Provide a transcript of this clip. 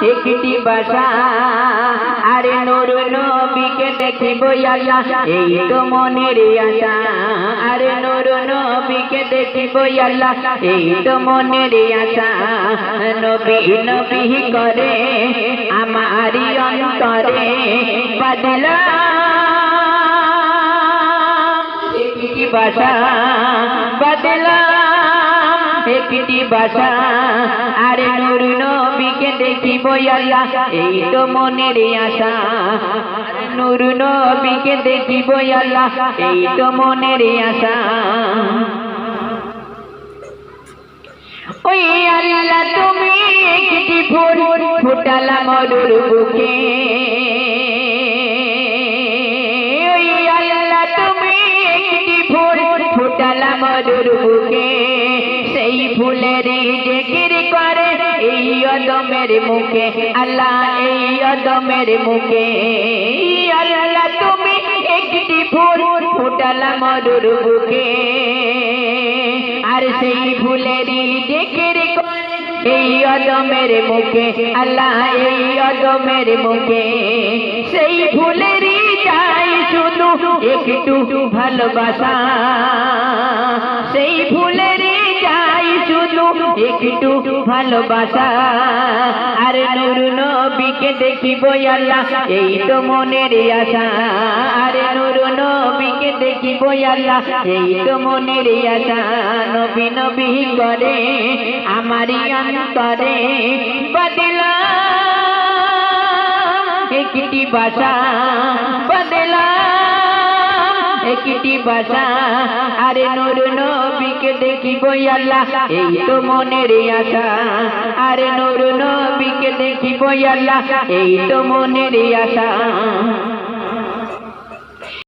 একটি বাসা আরে নূর নবীকে দেখিব আল্লাহ এই তো মনের আশা আরে নূর নবীকে দেখিব আল্লাহ এই তো মনের আশা নবী নবী করে আমারি অন্তরে বাদলা একটি বাসা বাদলা একটি বাসা আরে নূর নবীকে দেখিব আল্লাহ এই তো মনের আশা নূর নবীকে দেখিব আল্লাহ এই তো মনের আশা ওই আল্লাহ তুমি একটি ফুল ফুটালা মরুর বুকে ওই আল্লাহ তুমি একটি ফুল ফুটালা মরুর বুকে সেই ফুলের জিকির করে এই অদমের মুখে আল্লাহ এই অদমের মুখে আল্লাহ তুমি একটি ফুল ফুটালা মরুর বুকে আর সেই ফুলের জিকির করে এই অদমের মুখে আল্লাহ এই অদমের মুখে সেই ফুলের চাই শুধু একটু ভালোবাসা সেই ফুলের শুধু একটু ভালোবাসা আর নূর নবীকে দেখিব আল্লাহ এই তো মনের আশা আর নূর নবীকে দেখিব আল্লাহ এই তো মনের আশা নবী নবী করে আমারি অন্তরে বদলা একটি বাসা বদলা একটি বাসা আরে নূর নবীকে দেখিব আল্লাহ এই তো মনের আশা আরে নূর নবীকে দেখিব আল্লাহ এই তো মনের আশা